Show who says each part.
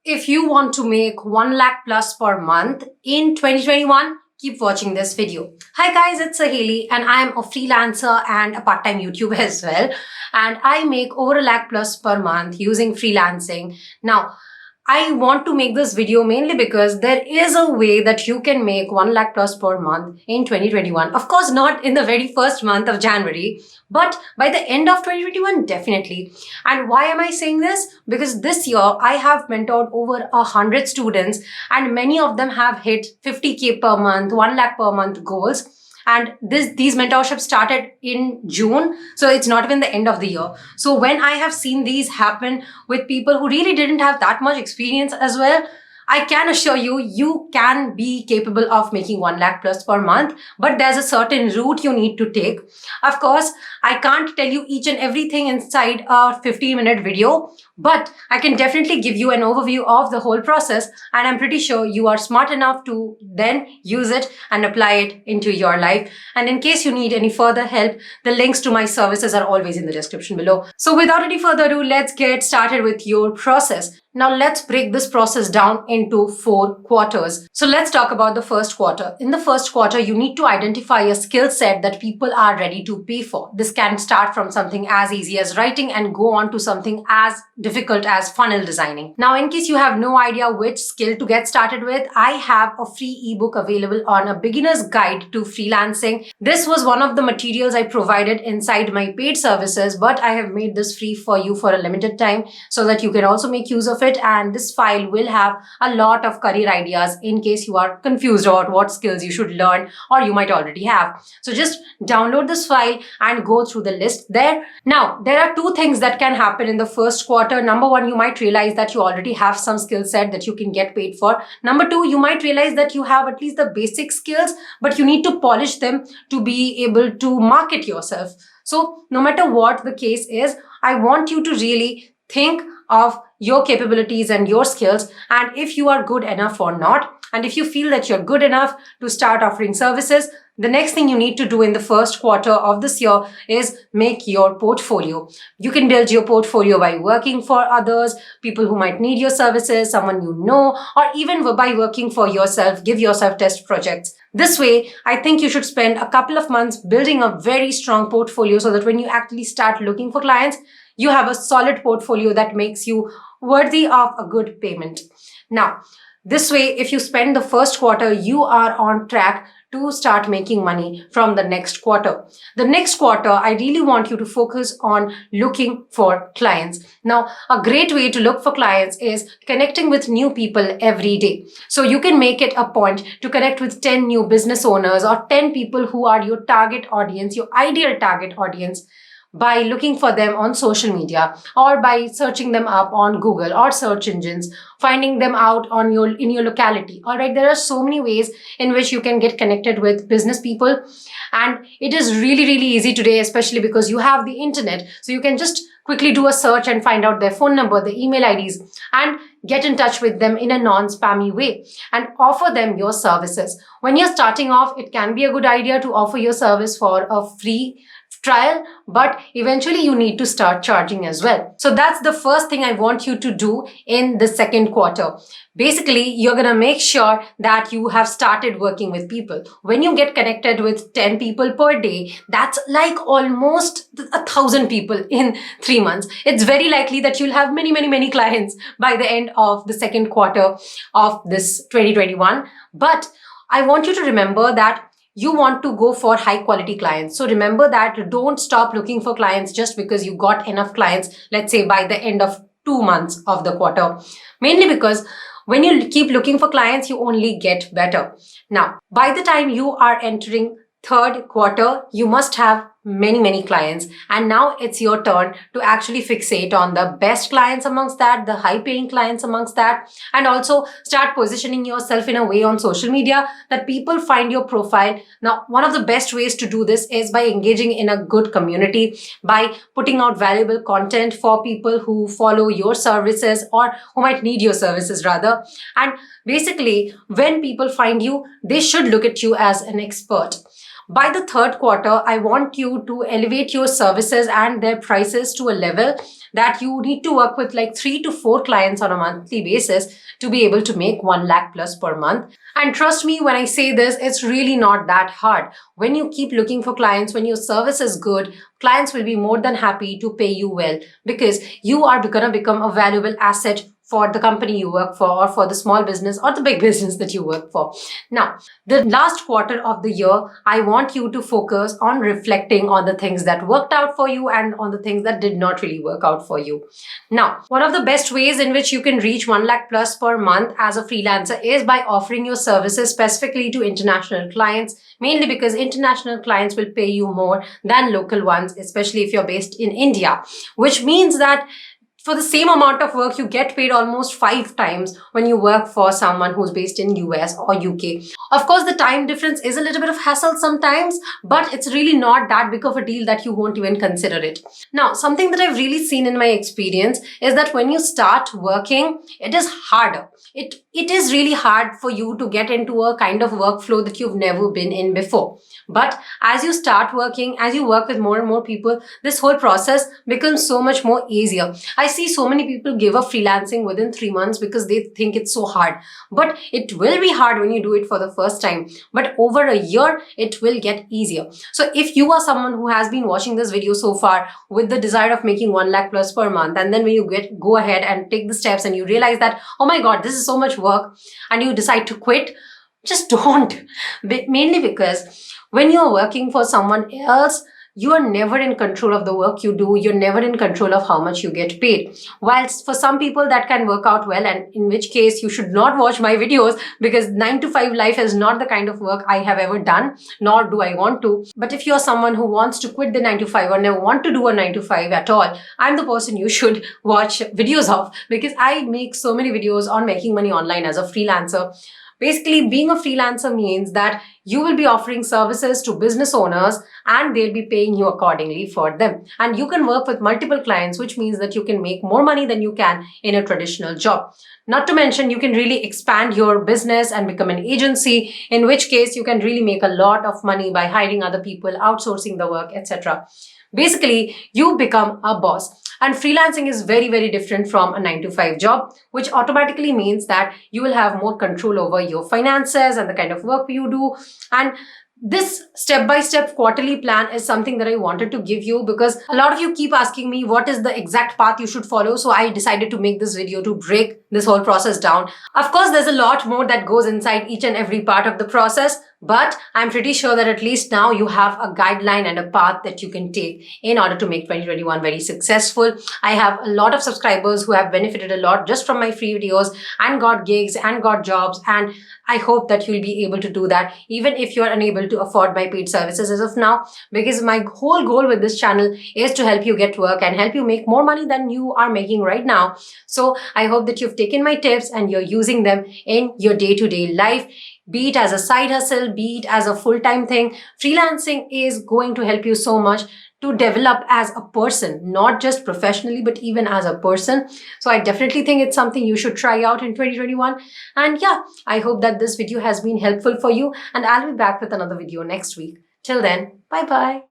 Speaker 1: If you want to make 1 lakh plus per month in 2021, keep watching this video. Hi guys, it's Saheli and I'm a freelancer and a part-time YouTuber as well. And I make over a lakh plus per month using freelancing. Now, I want to make this video mainly because there is a way that you can make 1 lakh plus per month in 2021. Of course, not in the very first month of January, but by the end of 2021, definitely. And why am I saying this? Because this year I have mentored over 100 students and many of them have hit 50K per month, 1 lakh per month goals. And these mentorships started in June, so it's not even the end of the year. So when I have seen these happen with people who really didn't have that much experience as well, I can assure you, you can be capable of making 1 lakh plus per month, but there's a certain route you need to take. Of course, I can't tell you each and everything inside a 15-minute video, but I can definitely give you an overview of the whole process, and I'm pretty sure you are smart enough to then use it and apply it into your life. And in case you need any further help, the links to my services are always in the description below. So without any further ado, let's get started with your process. Now let's break this process down into 4 quarters. So let's talk about the first quarter. In the first quarter, you need to identify a skill set that people are ready to pay for. This can start from something as easy as writing and go on to something as difficult as funnel designing. Now, in case you have no idea which skill to get started with, I have a free ebook available on a beginner's guide to freelancing. This was one of the materials I provided inside my paid services, but I have made this free for you for a limited time so that you can also make use of it. And this file will have a lot of career ideas in case you are confused about what skills you should learn or you might already have. So just download this file and go through the list there. Now, there are 2 things that can happen in the first quarter. Number 1, you might realize that you already have some skill set that you can get paid for. Number 2, you might realize that you have at least the basic skills, but you need to polish them to be able to market yourself. So no matter what the case is, I want you to really think of your capabilities and your skills, and if you are good enough or not. And if you feel that you're good enough to start offering services, the next thing you need to do in the first quarter of this year is make your portfolio. You can build your portfolio by working for others, people who might need your services, someone you know, or even by working for yourself. Give yourself test projects. This way, I think you should spend a couple of months building a very strong portfolio so that when you actually start looking for clients, you have a solid portfolio that makes you worthy of a good payment. Now, this way, if you spend the first quarter, you are on track to start making money from the next quarter. The next quarter, I really want you to focus on looking for clients. Now, a great way to look for clients is connecting with new people every day. So you can make it a point to connect with 10 new business owners or 10 people who are your target audience, your ideal target audience, by looking for them on social media or by searching them up on Google or search engines, finding them out in your locality. All right, there are so many ways in which you can get connected with business people, and it is really easy today, especially because you have the internet. So you can just quickly do a search and find out their phone number, their email IDs, and get in touch with them in a non-spammy way and offer them your services. When you're starting off, it can be a good idea to offer your service for a free trial, but eventually you need to start charging as well. So that's the first thing I want you to do in the second quarter. Basically, you're going to make sure that you have started working with people. When you get connected with 10 people per day, that's like almost 1,000 people in 3 months. It's very likely that you'll have many clients by the end of the second quarter of this 2021. But I want you to remember that you want to go for high quality clients. So remember that don't stop looking for clients just because you got enough clients, let's say by the end of 2 months of the quarter. Mainly because when you keep looking for clients, you only get better. Now, by the time you are entering third quarter, you must have many clients, and now it's your turn to actually fixate on the best clients amongst that, the high paying clients amongst that, and also start positioning yourself in a way on social media that people find your profile. Now, one of the best ways to do this is by engaging in a good community, by putting out valuable content for people who follow your services or who might need your services rather. And basically, when people find you, they should look at you as an expert. By the third quarter, I want you to elevate your services and their prices to a level that you need to work with like 3 to 4 clients on a monthly basis to be able to make 1 lakh plus per month. And trust me when I say this, it's really not that hard. When you keep looking for clients, when your service is good, clients will be more than happy to pay you well, because you are going to become a valuable asset for the company you work for, or for the small business or the big business that you work for. Now, the last quarter of the year, I want you to focus on reflecting on the things that worked out for you and on the things that did not really work out for you. Now, one of the best ways in which you can reach 1 lakh plus per month as a freelancer is by offering your services specifically to international clients, mainly because international clients will pay you more than local ones, especially if you're based in India, which means that for the same amount of work, you get paid almost 5 times when you work for someone who's based in US or UK. Of course, the time difference is a little bit of hassle sometimes, but it's really not that big of a deal that you won't even consider it. Now, something that I've really seen in my experience is that when you start working, it is harder. It is really hard for you to get into a kind of workflow that you've never been in before. But as you start working, as you work with more and more people, this whole process becomes so much more easier. I see so many people give up freelancing within 3 months because they think it's so hard. But it will be hard when you do it for the first time. But over a year, it will get easier. So if you are someone who has been watching this video so far with the desire of making 1 lakh plus per month, and then when you go ahead and take the steps and you realize that, oh my God, this is so much work, and you decide to quit, just don't. Mainly because when you're working for someone else, you are never in control of the work you do. You're never in control of how much you get paid. Whilst for some people that can work out well, and in which case you should not watch my videos, because 9 to 5 life is not the kind of work I have ever done, nor do I want to. But if you're someone who wants to quit the 9 to 5 or never want to do a 9 to 5 at all, I'm the person you should watch videos of, because I make so many videos on making money online as a freelancer. Basically, being a freelancer means that you will be offering services to business owners and they'll be paying you accordingly for them. And you can work with multiple clients, which means that you can make more money than you can in a traditional job. Not to mention, you can really expand your business and become an agency, in which case you can really make a lot of money by hiring other people, outsourcing the work, etc. Basically, you become a boss. And freelancing is very, very different from a 9 to 5 job, which automatically means that you will have more control over your finances and the kind of work you do. And this step-by-step quarterly plan is something that I wanted to give you, because a lot of you keep asking me what is the exact path you should follow. So I decided to make this video to break this whole process down. Of course, there's a lot more that goes inside each and every part of the process, but I'm pretty sure that at least now you have a guideline and a path that you can take in order to make 2021 very successful. I have a lot of subscribers who have benefited a lot just from my free videos and got gigs and got jobs, and I hope that you'll be able to do that even if you're unable to afford my paid services as of now, because my whole goal with this channel is to help you get work and help you make more money than you are making right now. So I hope that you've taken my tips and you're using them in your day-to-day life. Be it as a side hustle, be it as a full-time thing, freelancing is going to help you so much to develop as a person, not just professionally, but even as a person. So I definitely think it's something you should try out in 2021. And yeah, I hope that this video has been helpful for you, and I'll be back with another video next week. Till then, bye-bye.